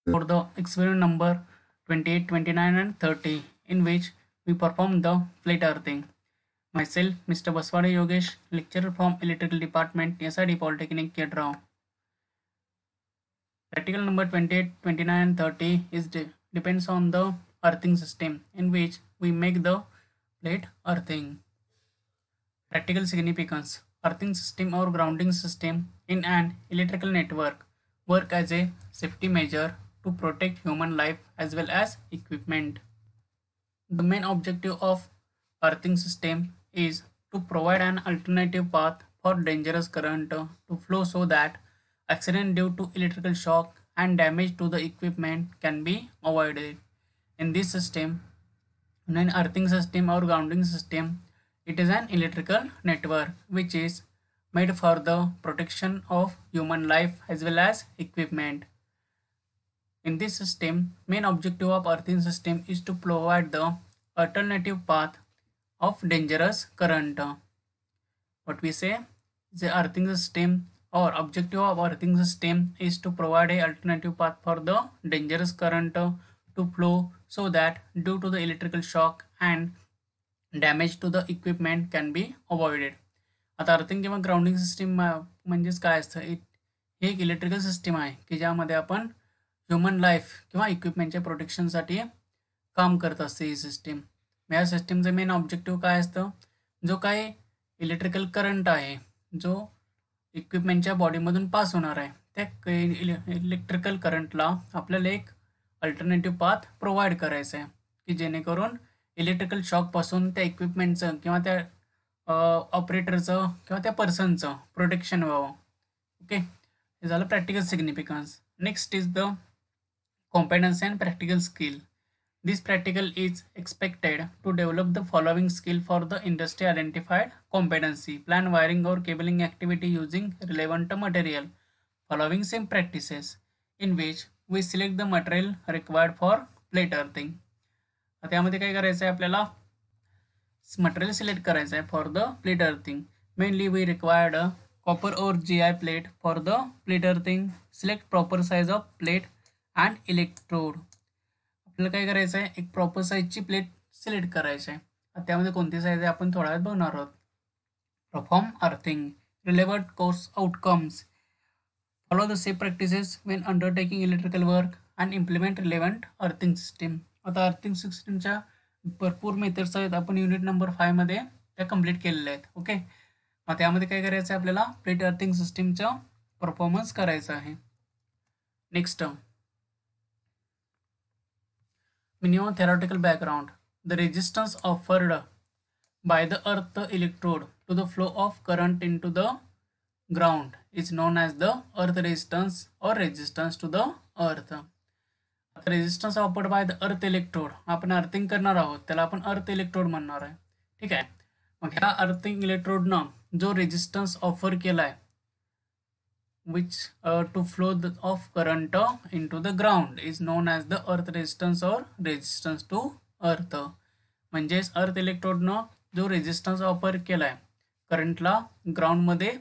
for the experiment number 28, 29 and 30 in which we perform the plate earthing. Myself, Mr. Baswade Yogesh, lecturer from Electrical Department, SID Polytechnic, Kedrao. Practical number 28, 29 and 30 depends on the earthing system in which we make the plate earthing. Practical significance: earthing system or grounding system in an electrical network work as a safety measure to protect human life as well as equipment. The main objective of earthing system is to provide an alternative path for dangerous current to flow so that accident due to electrical shock and damage to the equipment can be avoided. In this system, in an earthing system or grounding system, it is an electrical network which is made for the protection of human life as well as equipment. In this system, main objective of earthing system is to provide the alternative path of dangerous current. What we say, the earthing system or objective of earthing system is to provide a alternative path for the dangerous current to flow so that due to the electrical shock and damage to the equipment can be avoided. आता earthing किंवा grounding system म्हणजेच काय असतं, हे एक electrical system आहे की ज्यामध्ये आपण ह्युमन लाईफ किंवा इक्विपमेंटच्या प्रोटेक्शनसाठी काम करत असते ही सिस्टीम. या सिस्टीमचं मेन ऑब्जेक्टिव्ह काय असतं, जो काही इलेक्ट्रिकल करंट आहे जो इक्विपमेंटच्या बॉडीमधून पास होणार आहे त्या इलेक्ट्रिकल करंटला आपल्याला एक अल्टरनेटिव्ह पाथ प्रोव्हाइड करायचं आहे की जेणेकरून इलेक्ट्रिकल शॉकपासून त्या इक्विपमेंटचं किंवा त्या ऑपरेटरचं किंवा त्या पर्सनचं प्रोटेक्शन व्हावं. ओके, हे झालं practical significance. Next is the competency and practical skill. This practical is expected to develop the following skill for the industry identified competency, plan wiring और cabling activity using relevant material, following same practices in which we select the material required for plate earthing. त्यामध्ये काय करायचं आहे, आपल्याला material select करायचं आहे for the plate earthing. Mainly we required copper और GI plate for the plate earthing. Select proper size of plate and electrode. आपल्याला काय करायचं आहे, एक प्रॉपर साईजची प्लेट सिलेक्ट करायची आहे. त्यामध्ये कोणती साईज आहे आपण थोड्या वेळात बघणार आहोत. Perform earthing. Relevant course outcomes. Follow the safe practices Wien undertaking electrical work and implement relevant earthing system. आता अर्थिंग सिस्टीमच्या भरपूर मेथड्स आहेत, आपण युनिट नंबर 5 मध्ये त्या कम्प्लीट केलेल्या आहेत. ओके, मग त्यामध्ये काय करायचं आहे, आपल्याला प्लेट अर्थिंग सिस्टीमचं परफॉर्मन्स करायचं आहे. Next, minimum theoretical background. The resistance offered by the earth electrode to the flow of current in to the ground is known as the earth resistance or resistance to the earth. आता resistance offered by the earth electrode, आपण earthing करणार आहोत त्याला आपण अर्थ electrode म्हणणार आहे. ठीक आहे, मग ह्या अर्थिंग इलेक्ट्रोडनं जो रेजिस्टन्स ऑफर केला आहे which to flow of current in to the ground is known as the earth resistance or resistance to earth. म्हणजेच अर्थ इलेक्ट्रोडनं जो रेजिस्टन्स ऑफर केला आहे करंटला ग्राउंडमध्ये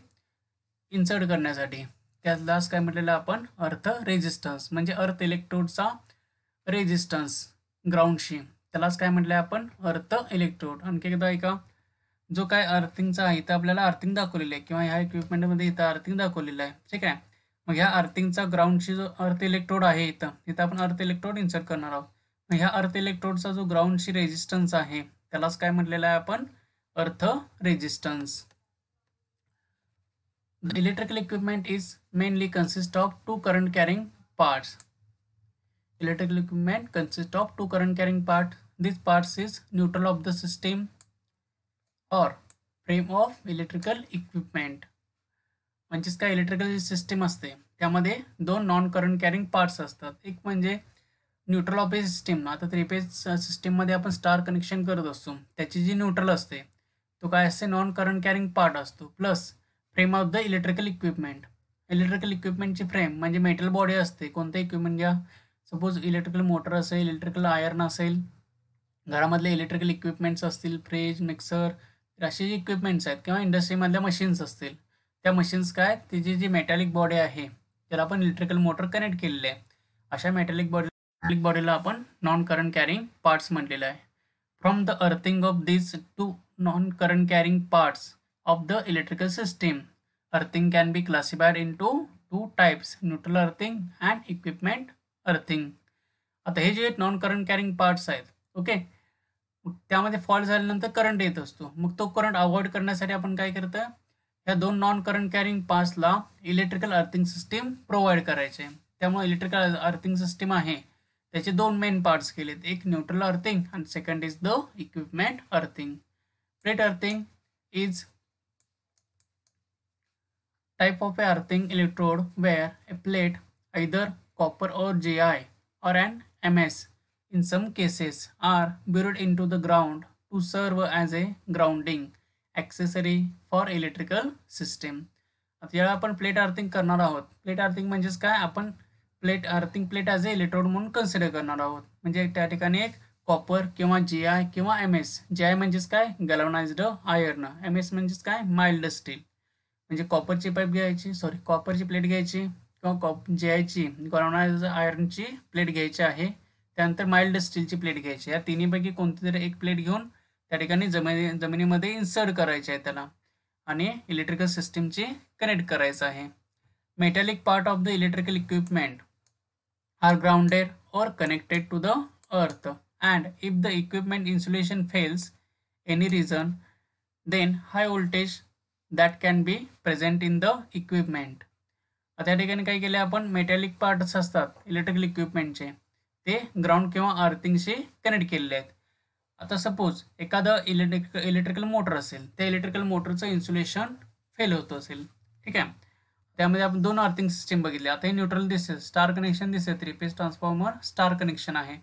इन्सर्ट करण्यासाठी, त्यालाच काय म्हटलेलं आपण अर्थ रेजिस्टन्स. म्हणजे अर्थ इलेक्ट्रोडचा रेजिस्टन्स ग्राउंडशी, त्यालाच काय म्हटलं आपण अर्थ इलेक्ट्रोड. आणखी एकदा ऐका, जो काय अर्थिंगचा आहे इथं आपल्याला अर्थिंग दाखवलेलं आहे किंवा ह्या इक्विपमेंटमध्ये इथं अर्थिंग दाखवलेलं आहे. ठीक आहे, मग ह्या अर्थिंगचा ग्राउंडशी जो अर्थ इलेक्ट्रोड आहे इथं आपण अर्थ इलेक्ट्रोड इन्सर्ट करणार आहोत. मग ह्या अर्थ इलेक्ट्रोडचा जो ग्राउंडशी रेजिस्टन्स आहे त्यालाच काय म्हटलेलं आहे आपण अर्थ resistance. The electrical equipment is mainly consist of two current carrying parts. Electrical equipment consists of two current carrying parts. These parts is neutral of the system or frame of electrical equipment. म्हणजेच काय electrical system असते त्यामध्ये दोन non current carrying parts असतात. एक म्हणजे neutral of a system. आता 3 phase सिस्टीममध्ये आपण स्टार कनेक्शन करत असतो, त्याची जी न्यूट्रल असते तो काय असते नॉन करंट कॅरिंग पार्ट असतो. Plus frame of the electrical equipment. Electrical इक्विपमेंटची फ्रेम म्हणजे मेटल बॉडी असते. कोणतं इक्विपमेंट घ्या, सपोज इलेक्ट्रिकल मोटर असेल, इलेक्ट्रिकल आयर्न असेल, घरामधले इलेक्ट्रिकल इक्विपमेंट्स असतील, फ्रीज, मिक्सर, असे जे इक्विपमेंट्स आहेत किंवा इंडस्ट्रीमधल्या मशीन्स असतील, त्या मशीन्स काय त्याची जी मेटॅलिक बॉडी आहे त्याला आपण इलेक्ट्रिकल मोटर कनेक्ट केलेली आहे. अशा मेटॅलिक बॉडीला आपण नॉन करंट कॅरिंग पार्ट्स म्हटलेलं आहे. From the earthing of these two non-current carrying parts of the electrical system, earthing can be classified into two types: neutral earthing and equipment earthing. आता हे जे नॉन करंट कॅरिंग पार्ट्स आहेत, okay, त्यामध्ये fault झाल्यानंतर current येत असतो. मग तो करंट अवॉइड करण्यासाठी आपण काय करतं, या दोन नॉन करंट कॅरिंग पार्ट्सला इलेक्ट्रिकल अर्थिंग सिस्टीम प्रोव्हाइड करायचे. त्यामुळे इलेक्ट्रिकल अर्थिंग सिस्टीम आहे त्याचे दोन मेन पार्ट्स केलेत, एक न्यूट्रल अर्थिंग आणि second is the equipment earthing. Plate earthing is type of a earthing electrode where a plate, either copper or Gi or an Ms in some cases, are buried into the ground to serve as a grounding accessory for electrical system. आता याला आपण plate earthing करणार आहोत. Plate earthing म्हणजेच काय, आपण plate earthing plate as a electrode म्हणून consider करणार आहोत. म्हणजे त्या ठिकाणी एक कॉपर किंवा Gi किंवा Ms. Gi म्हणजेच काय, गॅल्वनाइज्ड आयर्न. Ms म्हणजेच काय, माइल्ड स्टील. म्हणजे कॉपरची प्लेट घ्यायची किंवा Giची गॅल्वनाइज्ड आयर्नची प्लेट घ्यायची आहे. त्यानंतर माइल्ड स्टीलची प्लेट घ्यायची. या तिन्हीपैकी कोणती तरी एक प्लेट घेऊन त्या ठिकाणी जमिनीमध्ये इन्सर्ट करायचे आहे त्याला आणि इलेक्ट्रिकल सिस्टीमची कनेक्ट करायचं आहे. Metallic part of the electrical equipment are grounded or connected to the earth, and if the equipment insulation fails any reason, then high voltage that can be present in the equipment. आता या ठिकाणी काय केले आपण, metallic parts असतात electrical इक्विपमेंटचे ते ground किंवा अर्थिंगशी connect केलेले आहेत. आता सपोज एखादं इलेक्ट्रिकल मोटर असेल, त्या इलेक्ट्रिकल मोटरचं इन्सुलेशन फेल होत असेल, ठीक आहे. त्यामध्ये आपण दोन अर्थिंग सिस्टीम बघितले. आता हे न्यूट्रल दिसेल, स्टार कनेक्शन दिसेल, 3 फेज ट्रान्सफॉर्मर स्टार कनेक्शन आहे.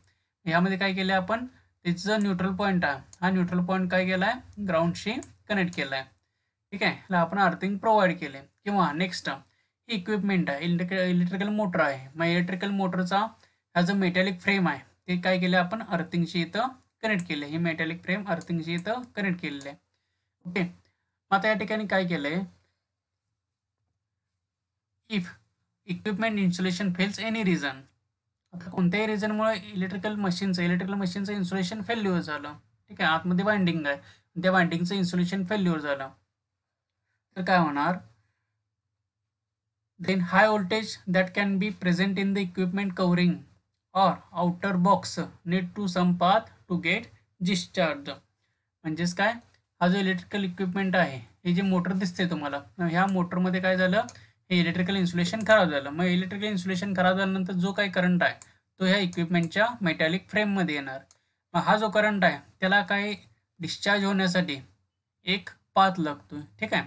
ह्यामध्ये काय केलं आपण, त्याचं न्यूट्रल पॉईंट आहे, हा न्यूट्रल पॉईंट काय केला आहे, ग्राउंडशी कनेक्ट केला आहे, ठीक आहे. ह्याला आपण अर्थिंग प्रोव्हाइड केले. किंवा नेक्स्ट ही इक्विपमेंट आहे, इलेक्ट्रिकल मोटर आहे. मग इलेक्ट्रिकल मोटरचा हा जो मेटॅलिक फ्रेम आहे ते काय केलं आपण अर्थिंगशी इथं कनेक्ट केले. ही मेटॅलिक फ्रेम अर्थिंगशी इथं कनेक्ट केलेलं आहे, ओके. मग आता या ठिकाणी काय केलंय, if equipment insulation fails any reason, आता कोणत्याही रिझनमुळे इलेक्ट्रिकल मशीनचं इन्सुलेशन फेल्युअर झालं, ठीक आहे. आतमध्ये वाइंडिंग आहे, त्या वाइंडिंगचं इन्सुलेशन फेल्युअर झालं तर काय होणार, then high voltage that can be present in the equipment covering or outer box need to some path to get discharged. म्हणजेच काय, हा जो इलेक्ट्रिकल इक्विपमेंट आहे, हे जे मोटर दिसते तुम्हाला, ह्या मोटरमध्ये काय झालं, हे इलेक्ट्रिकल इन्सुलेशन खराब झालं. मग इलेक्ट्रिकल इन्सुलेशन खराब झाल्यानंतर जो काही करंट आहे तो ह्या इक्विपमेंटच्या मेटॅलिक फ्रेममध्ये येणार. मग हा जो करंट आहे त्याला काय डिस्चार्ज होण्यासाठी एक पाथ लागतो, ठीक आहे.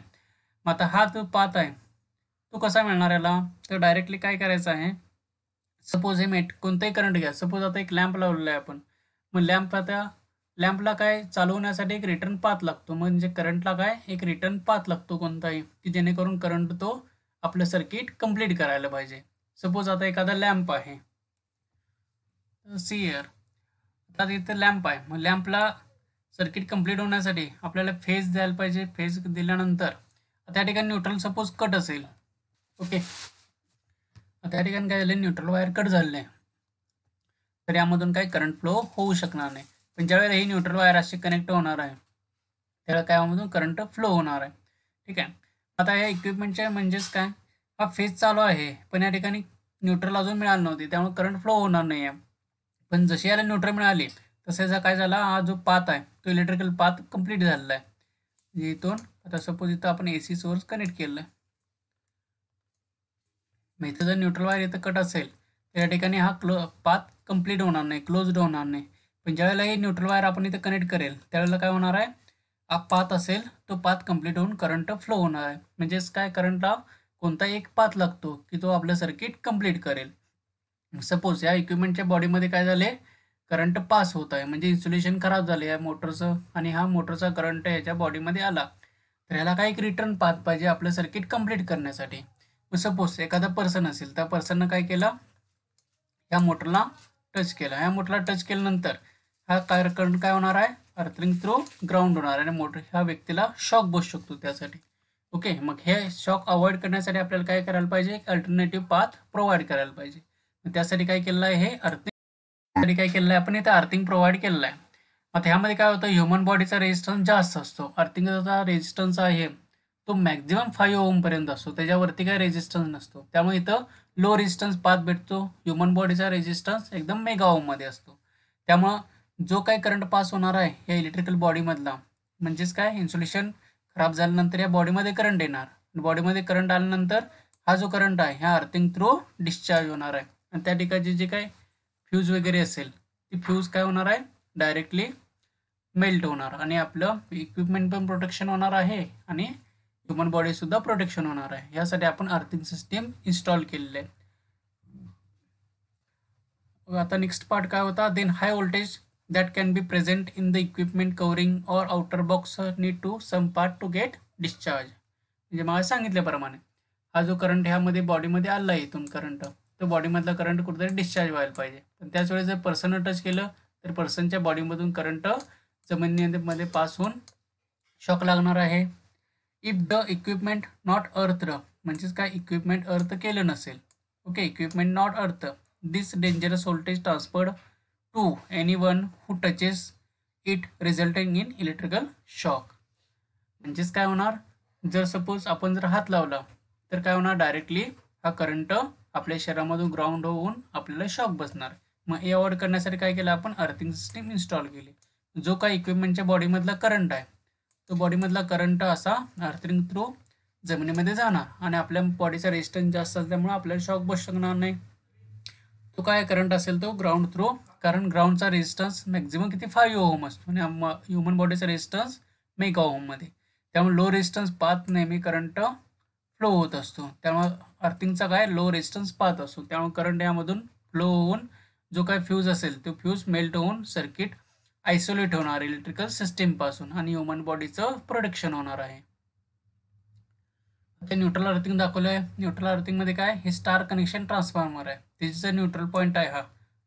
मग आता हा जो पाथ आहे तो कसा मिळणार याला, तर डायरेक्टली काय करायचं आहे, सपोज हे कोणताही करंट घ्या. सपोज आता एक लॅम्प लावलेला आहे आपण, मग लॅम्पला काय चालवण्यासाठी एक रिटर्न पाथ लागतो. म्हणजे करंटला काय एक रिटर्न पाथ लागतो कोणताही, की जेणेकरून करंट तो आपलं सर्किट कंप्लीट करायला पाहिजे. सपोज आता एखादा लॅम्प आहे, सियर, आता इथं लॅम्प आहे, मग लॅम्पला सर्किट कंप्लीट होण्यासाठी आपल्याला फेज द्यायला पाहिजे. फेज दिल्यानंतर त्या ठिकाणी न्यूट्रल सपोज कट असेल, ओके. त्या ठिकाणी काय झालं, न्यूट्रल वायर कट झालेलं आहे, तर यामधून काही करंट फ्लो होऊ शकणार नाही. पण ज्यावेळेला ही न्यूट्रल वायर अशी कनेक्ट होणार आहे त्यावेळेला काय यामधून करंट फ्लो होणार आहे, ठीक आहे. आता या इक्विपमेंटच्या म्हणजेच काय, हा फेज चालू आहे पण या ठिकाणी न्यूट्रल अजून मिळालं नव्हती, त्यामुळे करंट फ्लो होणार नाही आहे. पण जशी याला न्यूट्रल मिळाली तसेच काय झाला, हा जो पाथ आहे तो इलेक्ट्रिकल पाथ कंप्लीट झालेला आहे. इथून आता सपोज इथं आपण AC सोर्स कनेक्ट केलं आहे, मग इथं जर न्यूट्रल वायर इथं कट असेल तर या ठिकाणी हा पाथ कंप्लीट होणार नाही, क्लोज्ड होणार नाही. पण ज्यावेळेला हे न्यूट्रल वायर आपण इथं कनेक्ट करेल त्यावेळेला काय होणार आहे, हा पाथ असेल तो पाथ कंप्लीट होऊन करंट फ्लो होणार आहे. म्हणजेच काय, करंटला कोणता एक पाथ लागतो की तो आपलं सर्किट कंप्लीट करेल. सपोज या इक्विपमेंटच्या बॉडीमध्ये काय झाले, करंट पास होत आहे, म्हणजे इन्सुलेशन खराब झाले या मोटरचं आणि हा मोटरचा करंट याच्या बॉडीमध्ये आला, तर ह्याला काय एक रिटर्न पाथ पाहिजे आपलं सर्किट कंप्लीट करण्यासाठी. सपोज एखादा पर्सन असेल, त्या पर्सननं काय केलं, या मोटरला टच केला. या मोटरला टच केल्यानंतर हा करंट काय होणार आहे, अर्थिंग थ्रू ग्राउंड होणार आहे आणि मोटर ह्या व्यक्तीला शॉक बसू शकतो त्यासाठी, ओके. मग हे शॉक अवॉइड करण्यासाठी आपल्याला काय करायला पाहिजे, एक अल्टरनेटिव्ह पाथ प्रोव्हाइड करायला पाहिजे. त्यासाठी काय केलेलं आहे, हे अर्थिंग काय केलेलं आहे आपण, इथे अर्थिंग प्रोव्हाइड केलेलं आहे. आता ह्यामध्ये काय होतं, ह्युमन बॉडीचा रेजिस्टन्स जास्त असतो. अर्थिंगचा रेजिस्टन्स आहे तो मॅक्झिमम 5 ओम पर्यंत असतो, त्याच्यावरती काय रेजिस्टन्स नसतो. त्यामुळे इथं लो रेजिस्टन्स पाथ भेटतो. ह्युमन बॉडीचा रेजिस्टन्स एकदम मेगा ओम मध्ये असतो. त्यामुळं जो काही करंट पास होणार आहे या इलेक्ट्रिकल बॉडीमधला, म्हणजेच काय, इन्सुलेशन खराब झाल्यानंतर या बॉडीमध्ये करंट येणार. बॉडीमध्ये करंट आल्यानंतर हा जो करंट आहे ह्या अर्थिंग थ्रू डिस्चार्ज होणार आहे. आणि त्या ठिकाणी जे काही फ्यूज वगैरे असेल ती फ्यूज काय होणार आहे, डायरेक्टली मेल्ट होणार आणि आपलं इक्विपमेंट पण प्रोटेक्शन होणार आहे आणि ह्युमन बॉडी सुद्धा प्रोटेक्शन होणार आहे. यासाठी आपण अर्थिंग सिस्टीम इन्स्टॉल केलेले आहे. आता नेक्स्ट पार्ट काय होता, then high voltage that can be present in the equipment covering or outer box need to some part to get discharge. म्हणजे मला सांगितल्याप्रमाणे हा जो करंट ह्यामध्ये बॉडीमध्ये आला आहे, इथून करंट, तो बॉडीमधला करंट कुठेतरी डिस्चार्ज व्हायला पाहिजे. पण त्याच वेळेस जर पर्सन टच केलं तर पर्सनच्या बॉडीमधून करंट जमिनीमध्ये पास होऊन शॉक लागणार आहे. इफ द इक्विपमेंट नॉट अर्थ, म्हणजेच काय, इक्विपमेंट अर्थ केलं नसेल, okay, equipment not earth, this dangerous voltage transferred to anyone who touches it resulting in electrical shock. म्हणजेच काय होणार, जर सपोज आपण जर हात लावला तर काय होणार, डायरेक्टली हा करंट आपल्या शरीरामधून ग्राउंड होऊन आपल्याला शॉक बसणार. मग हे अवॉइड करण्यासाठी काय केलं आपण, अर्थिंग सिस्टीम इन्स्टॉल केली. जो काही इक्विपमेंटच्या बॉडीमधला करंट आहे तो बॉडीमधला करंट असा अर्थिंग थ्रू जमिनीमध्ये जाणार आणि आपल्या बॉडीचा रेजिस्टन्स जास्त असल्यामुळे आपल्याला शॉक बसू शकणार नाही. तो काय करंट असेल तो ग्राउंड थ्रू, कारण ग्राउंडचा रेजिस्टन्स मॅक्झिमम किती 5 ओम असतो आणि ह्युमन बॉडीचा रेजिस्टन्स मेगा ओम मध्ये. त्यामुळे लो रेजिस्टन्स पाथ नेहमी करंट फ्लो होत असतो. त्यामुळे अर्थिंगचा काय लो रेजिस्टन्स पाथ असतो. त्यामुळे करंट यामधून फ्लो होऊन जो काय फ्यूज असेल तो फ्यूज मेल्ट होऊन सर्किट आयसोलेट होणार इलेक्ट्रिकल सिस्टीम पासून आणि ह्युमन बॉडीचं प्रोटेक्शन होणार आहे. ते न्यूट्रल अर्थिंग दाखवलंय. न्यूट्रल अर्थिंग मध्ये काय, हे स्टार कनेक्शन ट्रान्सफॉर्मर आहे, त्याचा न्यूट्रल पॉईंट आहे. हा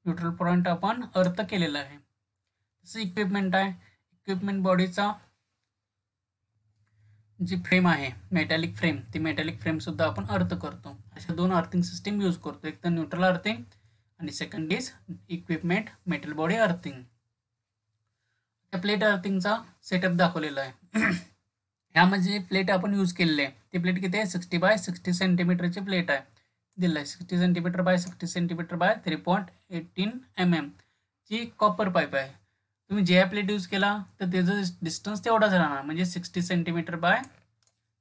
न्यूट्रल पॉईंट आपण अर्थ केलेला आहे. तसं इक्विपमेंट आहे, इक्विपमेंट बॉडीचा जी फ्रेम आहे मेटॅलिक फ्रेम, ती मेटॅलिक फ्रेम सुद्धा आपण अर्थ करतो. अशा दोन अर्थिंग सिस्टीम यूज करतो, एक तर न्यूट्रल अर्थिंग आणि second is equipment metal body earthing. Plate अर्थिंगचा सेटअप दाखवलेला आहे. ह्यामध्ये प्लेट आपण यूज केलेली आहे ती प्लेट किती आहे, 60 बाय 60 सेंटीमीटरची प्लेट आहे, दिलं आहे 60 centimetre bye 60 centimetre bye 3.18 mm ची कॉपर पाईप आहे. तुम्ही जे प्लेट यूज केला तर त्याचं डिस्टन्स तेवढाच राहणार, म्हणजे 60 सेंटीमीटर बाय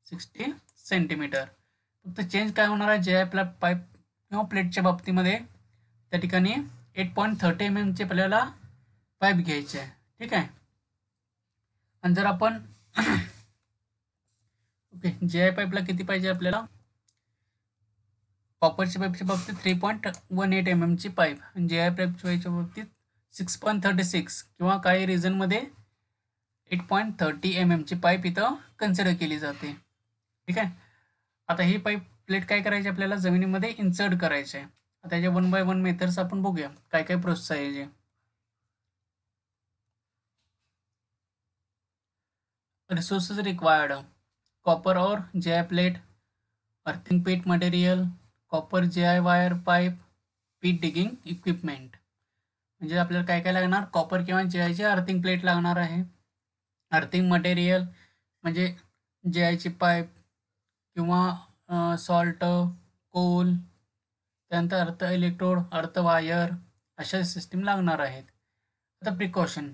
60 सेंटीमीटर. फक्त चेंज काय होणार आहे, जे पाईप किंवा प्लेटच्या बाबतीमध्ये त्या ठिकाणी 8.30 mm चे आपल्याला पाईप घ्यायचे आहे, ठीक आहे. आणि जर आपण ओके, जे पाईपला किती पाहिजे आपल्याला, कॉपरच्या पाईपच्या बाबतीत 3.18 mm ची पाईप आणि जे पाईपच्या बाबतीत 6.36 किंवा काही रिझनमध्ये 8.30 mm ची पाईप इथं कन्सिडर केली जाते, ठीक आहे. आता ही पाईप प्लेट काय करायची, आपल्याला जमिनीमध्ये इन्सर्ट करायचे आहे. आता याचे 1 by 1 मेथड्स आपण बघूया, काय काय प्रोसेस आहे याचे. रिसोर्सेस रिक्वायर्ड, कॉपर और JI प्लेट, अर्थिंग पीट material, copper JI wire pipe, पीट डिगिंग इक्विपमेंट. म्हणजे आपल्याला काय काय लागणार, कॉपर किंवा JI ची अर्थिंग प्लेट लागणार आहे. अर्थिंग मटेरियल म्हणजे JI ची पाईप किंवा सॉल्ट, कोल, त्यानंतर अर्थ इलेक्ट्रोड, अर्थ वायर, अशा सिस्टीम लागणार आहेत. आता प्रिकॉशन,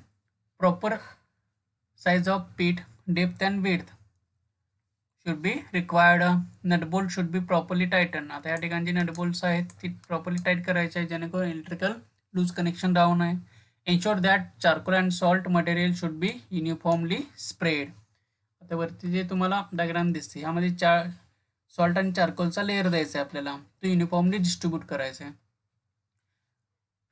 प्रॉपर साइज ऑफ पीट, depth and width should be required. Nut bolt should be properly tightened. आता या ठिकाणी जे नटबोल्ट्स आहेत ती प्रॉपरली टाईट करायचे आहे जेणेकरून इलेक्ट्रिकल लूज कनेक्शन राहू नये. Ensure that charcoal and salt material should be uniformly spread. आता वरती जे तुम्हाला डायग्राम दिसते यामध्ये सॉल्ट आणि चार्कोलचा लेअर द्यायचा आहे आपल्याला, तो युनिफॉर्मली डिस्ट्रीब्यूट करायचा आहे.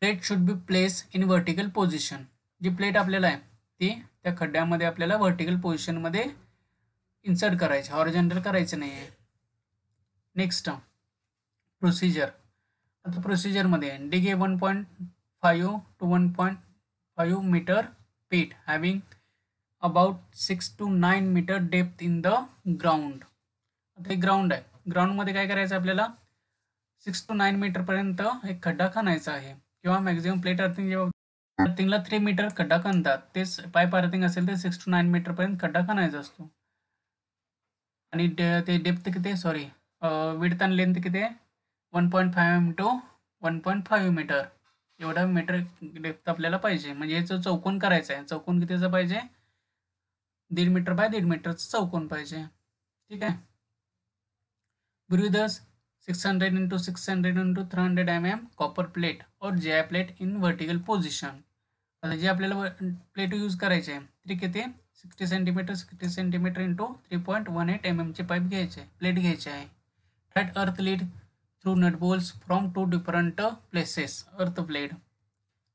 Plate should be place in vertical position. जी प्लेट आपल्याला आहे ती त्या खड्ड्यामध्ये आपल्याला व्हर्टिकल पोझिशनमध्ये इन्सर्ट करायचे, हॉरिझॉन्टल करायचं नाही आहे. Next procedure. आता प्रोसिजरमध्ये dig a 1.5 to 1.5 metre pit having about 6 to 9 metre depth in the ground. आता हे ग्राउंड आहे, ग्राउंडमध्ये काय करायचं आपल्याला, 6 to 9 मीटरपर्यंत एक खड्डा खणायचा आहे, किंवा मॅक्झिमम प्लेट अर्थिंग जेव्हा अर्थिंगला 3 मीटर खड्डा खणतात, तेच पाईप अर्थिंग असेल तर 6 to 9 मीटरपर्यंत खड्डा खणायचा असतो. आणि ते डेप्थ किती आहे, सॉरी विड्थ आणि लेंथ किती आहे, 1.5 इंटू 1.5 मीटर एवढा मीटर डेप्थ आपल्याला पाहिजे. म्हणजे याचं चौकोन करायचं आहे. चौकोन कितीचा पाहिजे, 1.5 मीटर बाय 1.5 मीटरचं चौकोन पाहिजे. ठीक आहे. ब्रीदर्स 600 into 600 into 300 mm copper plate और JI plate in vertical position. आता जे आपल्याला प्लेट यूज करायचे आहे ते किती, 60 सेंटीमीटर इंटू 3.18 mm चे पाईप घ्यायचे, प्लेट घ्यायचे आहे. Tight earth lead through nut bolts from 2 different places earth plate.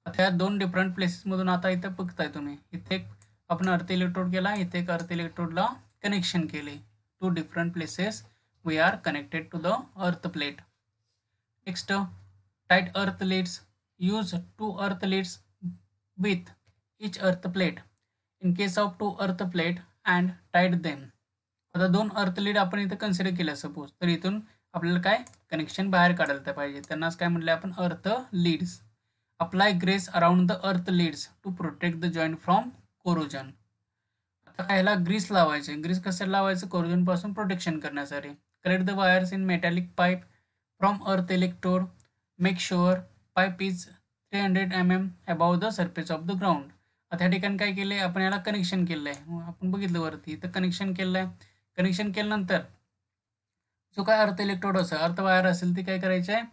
आता या 2 डिफरंट प्लेसेसमधून आता इथं बघताय तुम्ही, इथे आपण अर्थ इलेक्ट्रोड केला, इथे एक अर्थ इलेक्ट्रोडला कनेक्शन केले. 2 different places we are connected to the earth plate. Next, tight earth leads. Use 2 earth leads with each earth plate. In case of 2 earth plate and tied them. आता 2 अर्थ लीड आपण इथं consider केलं suppose, तर इथून आपल्याला काय connection बाहेर काढायला पाहिजे, त्यांनाच काय म्हटलं आपण, earth leads. Apply grease around the earth leads to protect the joint from corrosion. आता काय ह्याला ग्रीस लावायचे. ग्रीस कशाला लावायचं, कोरोजन पासून प्रोटेक्शन करण्यासाठी. Collect the wires in metallic pipe from earth electrode. Make sure pipe is 300 mm above the surface of the ground. आता या ठिकाणी काय केलंय आपण, याला कनेक्शन केलं आहे, आपण बघितलं वरती तर कनेक्शन केलं आहे. कनेक्शन केल्यानंतर जो काय अर्थ इलेक्ट्रोड असेल, अर्थ वायर असेल ती काय करायची आहे,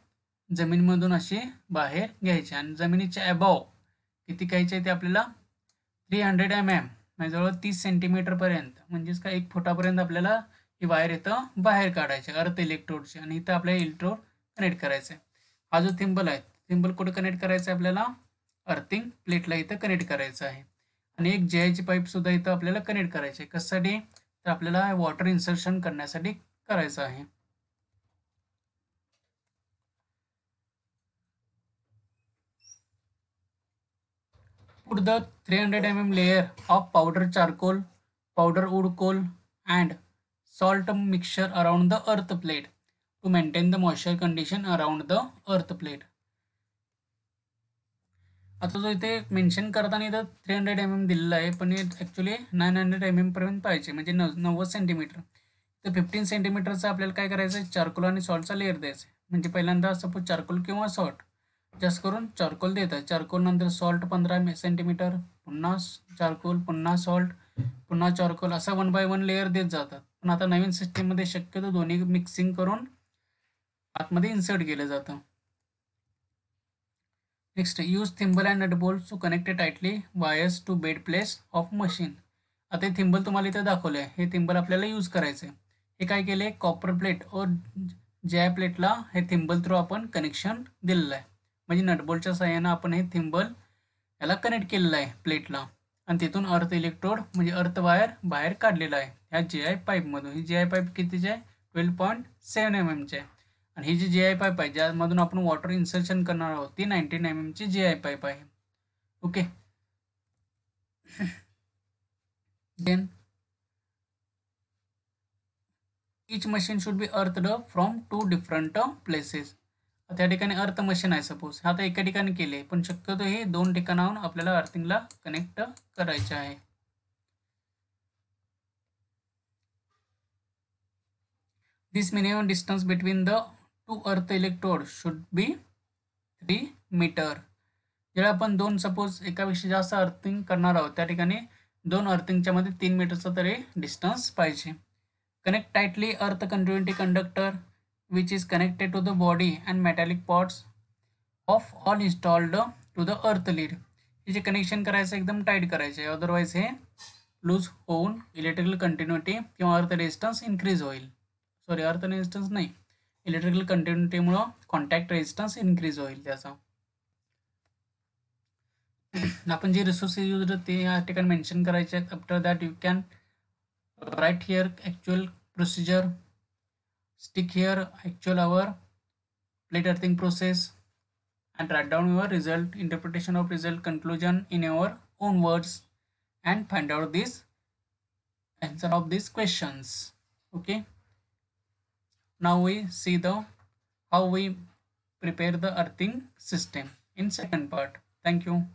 जमीनमधून अशी बाहेर घ्यायची आणि जमिनीच्या अबाव किती घ्यायचे आहे ते आपल्याला 300 mm म्हणजे जवळ 30 सेंटीमीटरपर्यंत, म्हणजेच काय 1 फुटापर्यंत आपल्याला ही वायर इथं बाहेर काढायची अर्थ इलेक्ट्रोडची, आणि इथं आपल्याला इलेक्ट्रोड कनेक्ट करायचं आहे. हा जो थिंबल आहे, थिंबल कुठे कनेक्ट करायचं आहे आपल्याला, अर्थिंग प्लेटला इथं कनेक्ट करायचं आहे. आणि एक JI पाईप सुद्धा इथं आपल्याला कनेक्ट करायचे आहे. कशासाठी, तर आपल्याला वॉटर इन्सर्शन करण्यासाठी करायचं आहे. Put the 300 mm layer of powder charcoal, powder wood coal and salt mixture around the earth plate to maintain the moisture condition around the earth plate. आता जो इथे मेन्शन करताना इथं 300 mm दिलेलं आहे, पण ॲक्च्युली 900 mm पर्यंत पाहिजे, म्हणजे 90 सेंटीमीटर. तर 15 सेंटीमीटरचं आपल्याला काय करायचं आहे, चारकोल आणि सॉल्टचा लेअर द्यायचा आहे. म्हणजे पहिल्यांदा सपोज चारकोल किंवा सॉल्ट, जास्त करून चारकोल देतात. चारकोल नंतर सॉल्ट 15 सेंटीमीटर, पुन्हा चारकोल, पुन्हा सॉल्ट, पुन्हा चारकोल, असं 1 by 1 लेअर देत जातात. पण आता नवीन सिस्टीममध्ये शक्यतो दोन्ही मिक्सिंग करून आतमध्ये इन्सर्ट केलं जातं. Next, use thimble and nut bolt to connect tightly wires to bed place of machine. आता हे थिंबल तुम्हाला इथे दाखवलं आहे, हे थिंबल आपल्याला यूज करायचं आहे. हे काय केले, कॉपर प्लेट और JI प्लेटला हे थिंबल थ्रू आपण कनेक्शन दिलेलं आहे. म्हणजे नटबोल्टच्या सहाय्यानं आपण हे थिंबल याला कनेक्ट केलेलं आहे प्लेटला, आणि तिथून अर्थ इलेक्ट्रोड म्हणजे अर्थ वायर बाहेर काढलेला आहे ह्या JI पाईपमधून. ही JI पाईप कितीची आहे, 12.7 mm ची आहे. आणि ही जी JI पाईप आहे ज्यामधून आपण वॉटर इन्सर्शन करणार आहोत ती 19 mm ची JI पाईप आहे. Okay. Then each machine should be earthed from 2 different places. आता या ठिकाणी अर्थ मशीन आहे सपोज, आता एका ठिकाणी केले, पण शक्यतो हे 2 ठिकाणाहून आपल्याला अर्थिंगला कनेक्ट करायचे आहे. This minimum distance between the 2 earth electrodes should be 3 meter. जेव्हा आपण 2 सपोज एकापेक्षा जास्त अर्थिंग करणार आहोत त्या ठिकाणी 2 अर्थिंगच्या मध्ये 3 मीटरचा तरी डिस्टन्स पाहिजे. Connect tightly earth continuity conductor which is connected to the body and metallic parts of all installed to the earth lead. हे जे कनेक्शन करायचं एकदम टाईट करायचे, अदरवाईज हे लूज होऊन इलेक्ट्रिकल कंटिन्युटी किंवा अर्थ रेजिस्टन्स इन्क्रीज होईल. सॉरी, अर्थ रेजिस्टन्स नाही, इलेक्ट्रिकल कंटिन्युटीमुळं कॉन्टॅक्ट रेजिस्टन्स इन्क्रीज होईल त्याचा. आपण जे रिसोर्सेस यूज ते या ठिकाणी मेन्शन करायचे आहेत. After that you can write here actual procedure, stick here actual our plate earthing process, and write down your result, interpretation of result, conclusion in your own words, and find out this answer of these questions. Okay, now we see the how we prepare the earthing system in second part. Thank you.